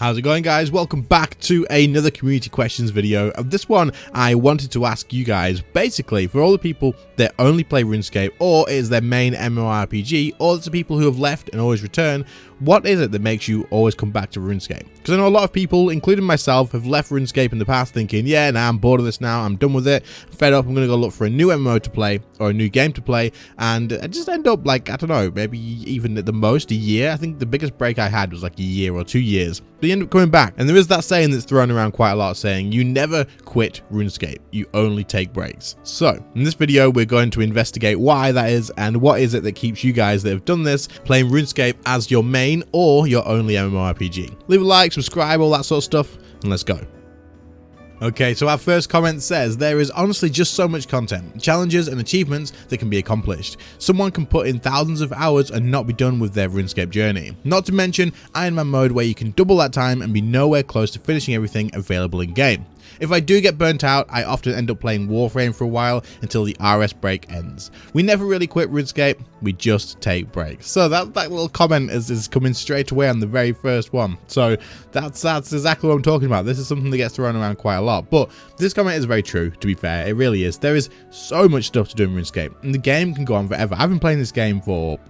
How's it going, guys? Welcome back to another community questions video. Of this one, I wanted to ask you guys, basically, for all the people that only play RuneScape, or is their main MMORPG, or it's the people who have left and always return, what is it that makes you always come back to RuneScape? Because I know a lot of people, including myself, have left RuneScape in the past thinking, yeah, nah, I'm bored of this now, I'm done with it, fed up, I'm going to go look for a new MMO to play, or a new game to play, and I just end up like, I don't know, maybe even at the most a year. I think the biggest break I had was like a year or 2 years. But you end up coming back, and there is that saying that's thrown around quite a lot saying, you never quit RuneScape, you only take breaks. So, in this video, we're going to investigate why that is, and what is it that keeps you guys that have done this playing RuneScape as your main or your only MMORPG. Leave a like, subscribe, all that sort of stuff, and let's go. Okay, so our first comment says, there is honestly just so much content, challenges and achievements that can be accomplished. Someone can put in thousands of hours and not be done with their RuneScape journey. Not to mention Iron Man mode where you can double that time and be nowhere close to finishing everything available in game. If I do get burnt out, I often end up playing Warframe for a while until the RS break ends. We never really quit RuneScape, we just take breaks. So that little comment is coming straight away on the very first one. So that's exactly what I'm talking about. This is something that gets thrown around quite a lot. But this comment is very true, to be fair. It really is. There is so much stuff to do in RuneScape, and the game can go on forever. I've been playing this game for...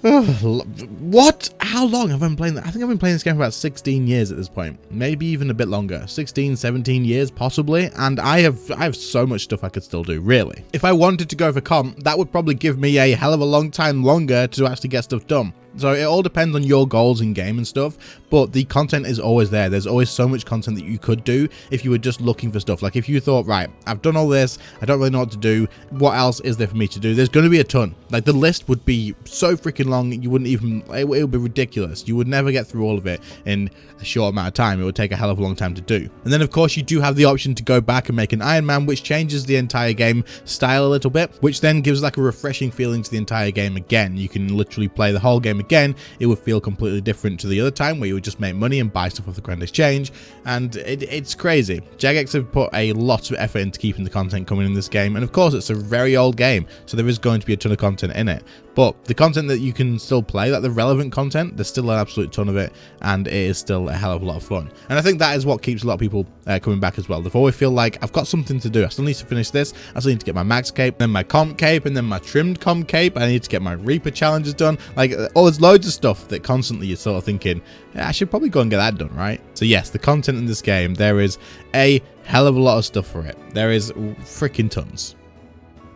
what? How long have I been playing that? I think I've been playing this game for about 16 years at this point. Maybe even a bit longer. 16, 17 years, possibly. And I have so much stuff I could still do, really. If I wanted to go for comp, that would probably give me a hell of a long time longer to actually get stuff done. So it all depends on your goals in game and stuff, but the content is always there. There's always so much content that you could do if you were just looking for stuff. Like if you thought, right, I've done all this, I don't really know what to do, what else is there for me to do? There's going to be a ton. Like the list would be so freaking long, you wouldn't even, it would be ridiculous. You would never get through all of it in a short amount of time. It would take a hell of a long time to do. And then of course you do have the option to go back and make an Iron Man, which changes the entire game style a little bit, which then gives like a refreshing feeling to the entire game again. You can literally play the whole game again. It would feel completely different to the other time where you would just make money and buy stuff off the Grand Exchange, and it's crazy. Jagex have put a lot of effort into keeping the content coming in this game, and of course it's a very old game, so there is going to be a ton of content in it. But the content that you can still play, like the relevant content, there's still an absolute ton of it, and it is still a hell of a lot of fun. And I think that is what keeps a lot of people coming back as well. They always feel like, I've got something to do. I still need to finish this. I still need to get my max cape, then my comp cape, and then my trimmed comp cape. I need to get my Reaper challenges done. Like, there's loads of stuff that constantly you're sort of thinking, yeah, I should probably go and get that done, right? So yes, the content in this game, there is a hell of a lot of stuff for it. There is freaking tons.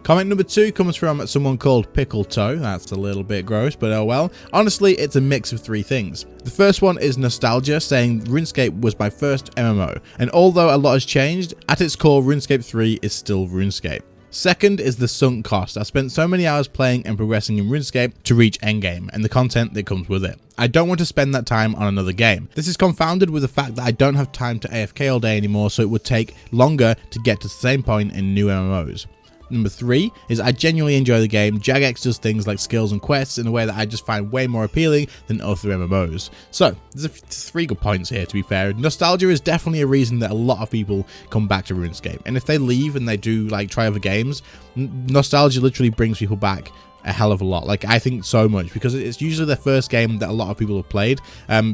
Comment number 2 comes from someone called Pickle Toe. That's a little bit gross, but oh well. Honestly, it's a mix of 3 things. The first one is nostalgia, saying RuneScape was my first MMO, and although a lot has changed, at its core, RuneScape 3 is still RuneScape. Second is the sunk cost. I spent so many hours playing and progressing in RuneScape to reach endgame and the content that comes with it. I don't want to spend that time on another game. This is confounded with the fact that I don't have time to AFK all day anymore, so it would take longer to get to the same point in new MMOs. Number 3 is I genuinely enjoy the game. Jagex does things like skills and quests in a way that I just find way more appealing than other MMOs. So there's 3 good points here, to be fair. Nostalgia is definitely a reason that a lot of people come back to RuneScape. And if they leave and they do like try other games, nostalgia literally brings people back a hell of a lot. Like I think so much, because it's usually the first game that a lot of people have played,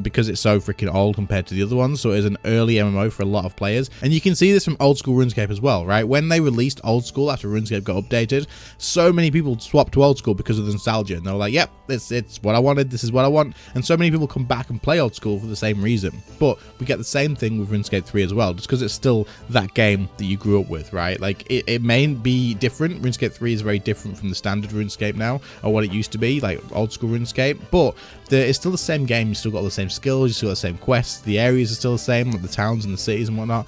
because it's so freaking old compared to the other ones. So it is an early MMO for a lot of players, and you can see this from old school RuneScape as well, right? When they released old school after RuneScape got updated, so many people swapped to old school because of the nostalgia, and they were like, yep, it's what I wanted, this is what I want. And so many people come back and play old school for the same reason. But we get the same thing with RuneScape 3 as well, just because it's still that game that you grew up with, right? Like it may be different. RuneScape 3 is very different from the standard RuneScape now, or what it used to be, like old school RuneScape, but it's still the same game. You still got the same skills, you still got the same quests, the areas are still the same, like the towns and the cities and whatnot.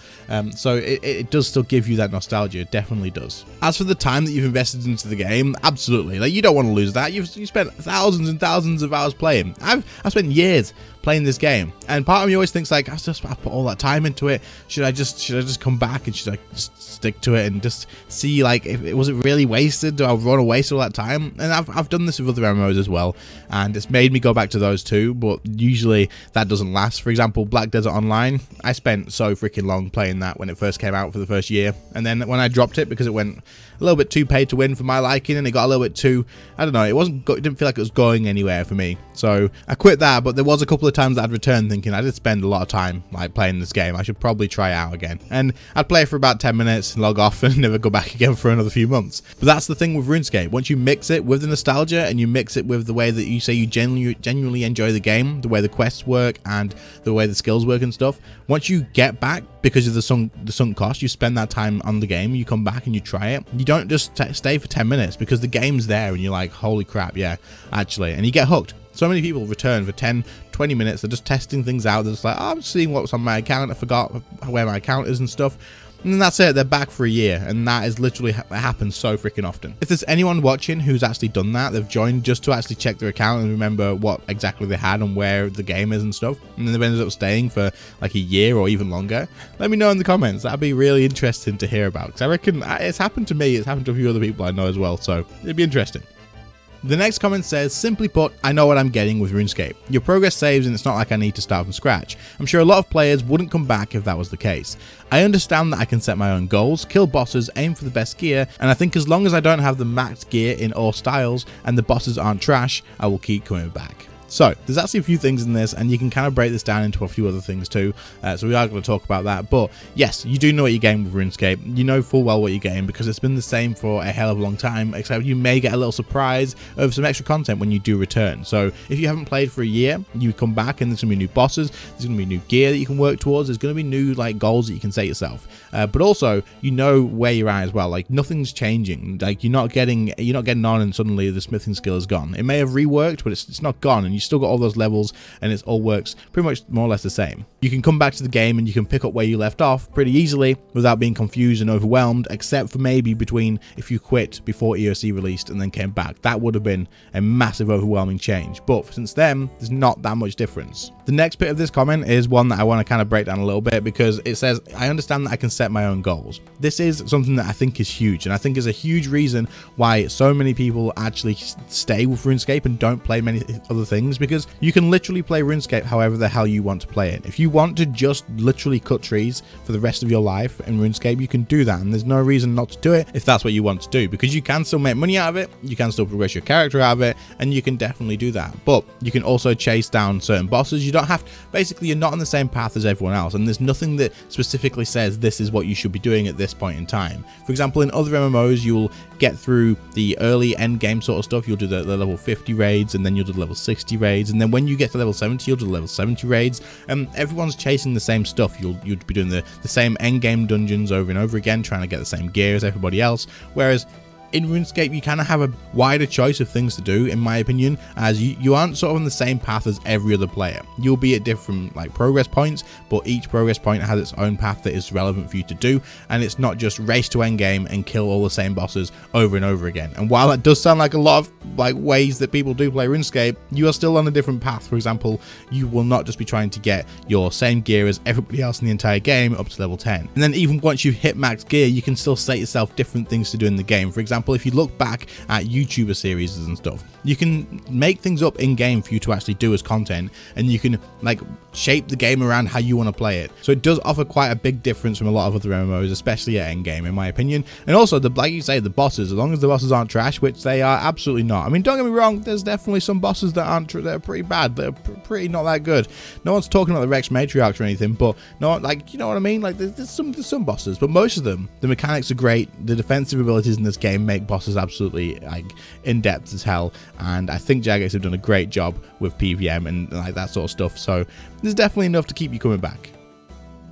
So it does still give you that nostalgia. It definitely does. As for the time that you've invested into the game, absolutely, like you don't want to lose that. You spent thousands and thousands of hours playing. I've spent years playing this game, and part of me always thinks like, I put all that time into it. Should I just come back and should I just stick to it and just see like if it was really wasted? Do I want to waste all that time? and I've done this with other MMOs as well, and it's made me go back to those too, but usually that doesn't last. For example, Black Desert Online, I spent so freaking long playing that when it first came out for the first year, and then when I dropped it because it went a little bit too pay to win for my liking, and it got a little bit too, I don't know, it didn't feel like it was going anywhere for me, so I quit that. But there was a couple of times that I'd returned thinking I did spend a lot of time like playing this game, I should probably try it out again, and I'd play for about 10 minutes, log off, and never go back again for another few months. But that's the thing with RuneScape, once you mix it with the nostalgia and you mix it with the way that you say you genuinely enjoy the game, the way the quests work and the way the skills work and stuff, once you get back because of the sunk cost, you spend that time on the game, you come back and you try it, you don't just stay for 10 minutes because the game's there and you're like, holy crap, yeah, actually, and you get hooked. So many people return for 10, 20 minutes, they're just testing things out, they're just like, oh, I'm seeing what's on my account, I forgot where my account is and stuff. And then that's it, they're back for a year, and that is literally that happens so freaking often. If there's anyone watching who's actually done that, they've joined just to actually check their account and remember what exactly they had and where the game is and stuff, and then they've ended up staying for like a year or even longer, let me know in the comments. That'd be really interesting to hear about, because I reckon it's happened to me, it's happened to a few other people I know as well, so it'd be interesting. The next comment says, simply put, I know what I'm getting with RuneScape. Your progress saves and it's not like I need to start from scratch. I'm sure a lot of players wouldn't come back if that was the case. I understand that I can set my own goals, kill bosses, aim for the best gear, and I think as long as I don't have the maxed gear in all styles and the bosses aren't trash, I will keep coming back. So there's actually a few things in this, and you can kind of break this down into a few other things too, so we are going to talk about that. But yes, you do know what you're getting with RuneScape, you know full well what you're getting because it's been the same for a hell of a long time, except you may get a little surprise of some extra content when you do return. So if you haven't played for a year, you come back and there's going to be new bosses, there's going to be new gear that you can work towards, there's going to be new like goals that you can set yourself, but also you know where you're at as well. Like nothing's changing, like you're not getting on and suddenly the smithing skill is gone. It may have reworked, but it's not gone, and you still got all those levels and it all works pretty much more or less the same. You can come back to the game and you can pick up where you left off pretty easily without being confused and overwhelmed, except for maybe between if you quit before EOC released and then came back. That would have been a massive overwhelming change, but since then there's not that much difference. The next bit of this comment is one that I want to kind of break down a little bit, because it says, I understand that I can set my own goals. This is something that I think is huge, and I think is a huge reason why so many people actually stay with RuneScape and don't play many other things, because you can literally play RuneScape however the hell you want to play it. If you want to just literally cut trees for the rest of your life in RuneScape, you can do that, and there's no reason not to do it if that's what you want to do, because you can still make money out of it, you can still progress your character out of it, and you can definitely do that. But you can also chase down certain bosses. You don't have to, basically you're not on the same path as everyone else, and there's nothing that specifically says this is what you should be doing at this point in time. For example, in other MMOs you'll get through the early end game sort of stuff, you'll do the level 50 raids, and then you'll do the level 60 raids, and then when you get to level 70 you'll do the level 70 raids, and everyone's chasing the same stuff. You'd be doing the same end game dungeons over and over again, trying to get the same gear as everybody else, whereas in RuneScape you kind of have a wider choice of things to do, in my opinion, as you aren't sort of on the same path as every other player. You'll be at different like progress points, but each progress point has its own path that is relevant for you to do, and it's not just race to end game and kill all the same bosses over and over again. And while that does sound like a lot of like ways that people do play RuneScape, you are still on a different path. For example, you will not just be trying to get your same gear as everybody else in the entire game up to level 10, and then even once you've hit max gear, you can still set yourself different things to do in the game. For example, if you look back at YouTuber series and stuff, you can make things up in game for you to actually do as content, and you can like shape the game around how you want to play it. So it does offer quite a big difference from a lot of other MMOs, especially at end game, in my opinion. And also, like you say, the bosses, as long as the bosses aren't trash, which they are absolutely not. I mean, don't get me wrong, there's definitely some bosses that aren't that are pretty bad, that are pretty not that good. No one's talking about the Rex Matriarchs or anything, but no, like, you know what I mean? Like there's some bosses, but most of them, the mechanics are great. The defensive abilities in this game make bosses absolutely like in depth as hell, and I think Jagex have done a great job with PVM and like that sort of stuff, so there's definitely enough to keep you coming back.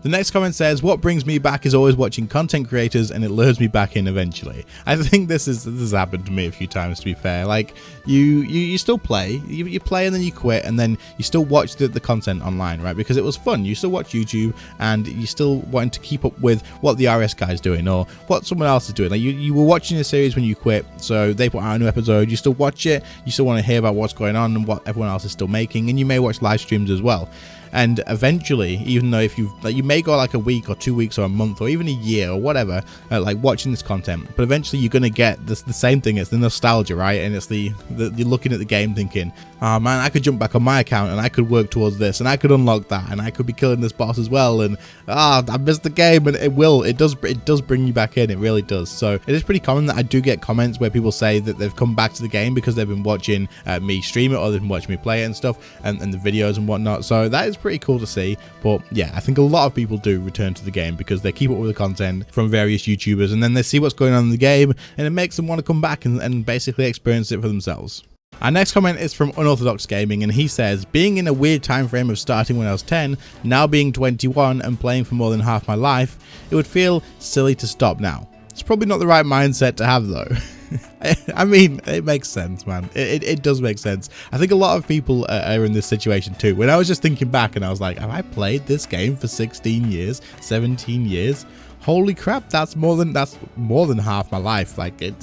The next comment says, what brings me back is always watching content creators, and it lures me back in eventually. I think this has happened to me a few times, to be fair. Like you still play, you play and then you quit, and then you still watch the content online, right? Because it was fun. You still watch YouTube, and you still want to keep up with what the RS guy's doing or what someone else is doing. Like you were watching a series when you quit, so they put out a new episode, you still watch it, you still want to hear about what's going on and what everyone else is still making, and you may watch live streams as well. And eventually, even though if you may go like a week or 2 weeks or a month or even a year or whatever, like watching this content, but eventually you're gonna get the same thing. It's the nostalgia, right? And it's you're looking at the game thinking, oh man, I could jump back on my account and I could work towards this and I could unlock that and I could be killing this boss as well, and I missed the game. And it does bring you back in, it really does. So it is pretty common that I do get comments where people say that they've come back to the game because they've been watching me stream it, or they've been watching me play it and stuff, and the videos and whatnot. So that is pretty cool to see. But yeah, I think a lot of people do return to the game because they keep up with the content from various YouTubers, and then they see what's going on in the game and it makes them want to come back and basically experience it for themselves. Our next comment is from Unorthodox Gaming, and he says, being in a weird time frame of starting when I was 10, now being 21 and playing for more than half my life, it would feel silly to stop now. It's probably not the right mindset to have though. I mean, it makes sense, man. It does make sense. I think a lot of people are in this situation too. When I was just thinking back and I was like, have I played this game for 16 years, 17 years? Holy crap, that's more than half my life. Like it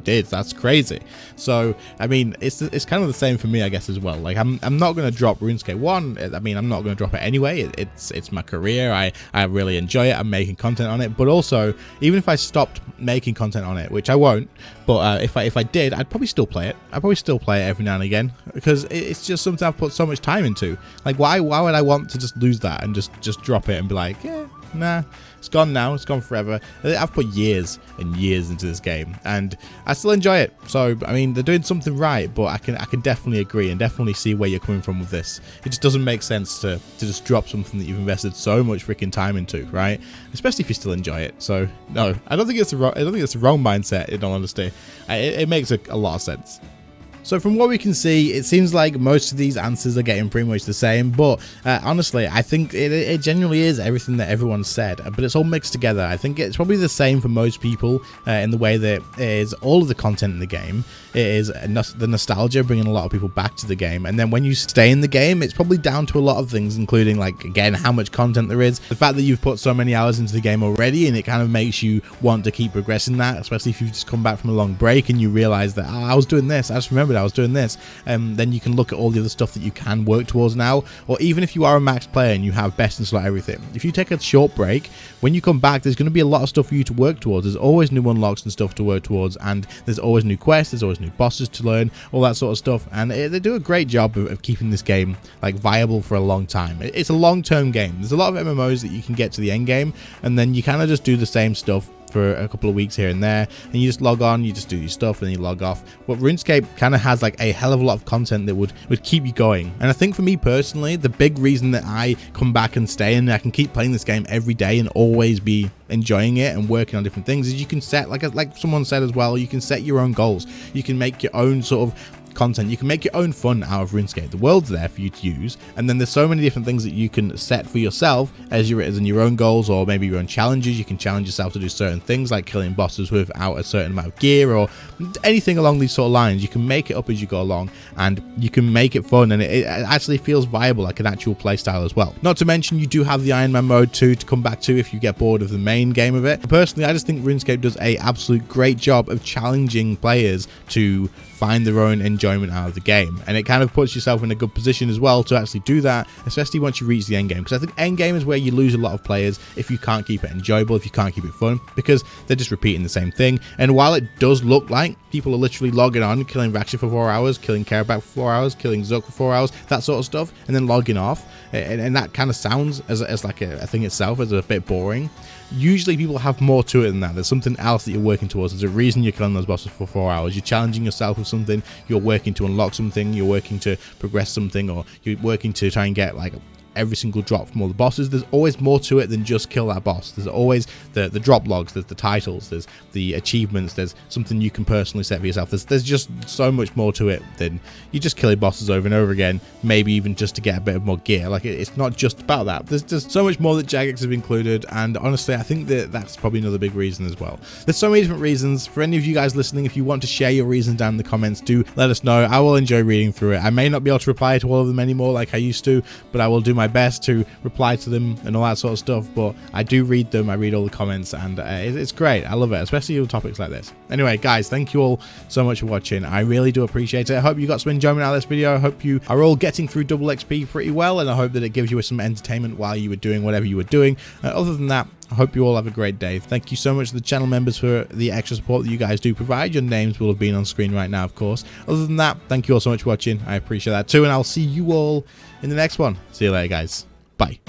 is. That's crazy. So I mean, it's kind of the same for me, I guess, as well. Like I'm not gonna drop RuneScape 1. I mean, I'm not gonna drop it anyway. It's my career. I really enjoy it. I'm making content on it. But also, even if I stopped making content on it, which I won't, but if I did, I'd probably still play it. I'd probably still play it every now and again because it's just something I've put so much time into. Like why would I want to just lose that and just drop it and be like, yeah, nah, it's gone now, it's gone forever. I've put years and years into this game and I still enjoy it. So I mean, they're doing something right, but I can definitely agree and definitely see where you're coming from with this. It just doesn't make sense to just drop something that you've invested so much freaking time into, right? Especially if you still enjoy it. So no, I don't think it's the wrong mindset, in all honesty. It makes a lot of sense. So from what we can see, it seems like most of these answers are getting pretty much the same, but honestly, I think it genuinely is everything that everyone said, but it's all mixed together. I think it's probably the same for most people in the way that it is all of the content in the game. It is the nostalgia bringing a lot of people back to the game, and then when you stay in the game, it's probably down to a lot of things, including, like, again, how much content there is, the fact that you've put so many hours into the game already, and it kind of makes you want to keep progressing that, especially if you've just come back from a long break and you realize that, oh, I was doing this, I just remembered I was doing this. Then you can look at all the other stuff that you can work towards now, or even if you are a max player and you have best in slot everything, if you take a short break, when you come back, there's going to be a lot of stuff for you to work towards. There's always new unlocks and stuff to work towards, and there's always new quests, there's always new bosses to learn, all that sort of stuff, and they do a great job of keeping this game like viable for a long time. It's a long-term game. There's a lot of MMOs that you can get to the end game and then you kind of just do the same stuff for a couple of weeks here and there, and you just log on, you just do your stuff, and then you log off. But RuneScape kind of has like a hell of a lot of content that would keep you going. And I think for me personally, the big reason that I come back and stay and I can keep playing this game every day and always be enjoying it and working on different things is you can set, like someone said as well, you can set your own goals. You can make your own sort of content. You can make your own fun out of RuneScape. The world's there for you to use, and then there's so many different things that you can set for yourself as in your own goals, or maybe your own challenges. You can challenge yourself to do certain things like killing bosses without a certain amount of gear or anything along these sort of lines. You can make it up as you go along, and you can make it fun, and it actually feels viable, like an actual playstyle as well. Not to mention, you do have the Iron Man mode too to come back to if you get bored of the main game of it. Personally, I just think RuneScape does a absolute great job of challenging players to find their own enjoyment out of the game, and it kind of puts yourself in a good position as well to actually do that, especially once you reach the end game, because I think end game is where you lose a lot of players if you can't keep it enjoyable, if you can't keep it fun, because they're just repeating the same thing. And while it does look like people are literally logging on, killing Raksha for 4 hours, killing Karabak for 4 hours, killing Zook for 4 hours, that sort of stuff, and then logging off, and that kind of sounds as like a thing itself as a bit boring. Usually people have more to it than that. There's something else that you're working towards. There's a reason you're killing those bosses for 4 hours. You're challenging yourself with something, you're working to unlock something, you're working to progress something, or you're working to try and get like every single drop from all the bosses. There's always more to it than just kill that boss. There's always the drop logs, there's the titles, there's the achievements, there's something you can personally set for yourself. There's just so much more to it than you just killing bosses over and over again, maybe even just to get a bit of more gear. Like, it's not just about that. There's just so much more that Jagex have included, and honestly, I think that that's probably another big reason as well. There's so many different reasons. For any of you guys listening, if you want to share your reasons down in the comments, do let us know. I will enjoy reading through it. I may not be able to reply to all of them anymore like I used to, but I will do my best to reply to them and all that sort of stuff, but I do read them. I read all the comments, and it's great. I love it, especially with topics like this. Anyway, guys, thank you all so much for watching. I really do appreciate it. I hope you got some enjoyment out of this video. I hope you are all getting through double XP pretty well, and I hope that it gives you some entertainment while you were doing whatever you were doing. Other than that, I hope you all have a great day. Thank you so much to the channel members for the extra support that you guys do provide. Your names will have been on screen right now, of course. Other than that, thank you all so much for watching. I appreciate that too, and I'll see you all in the next one. See you later, guys. Bye.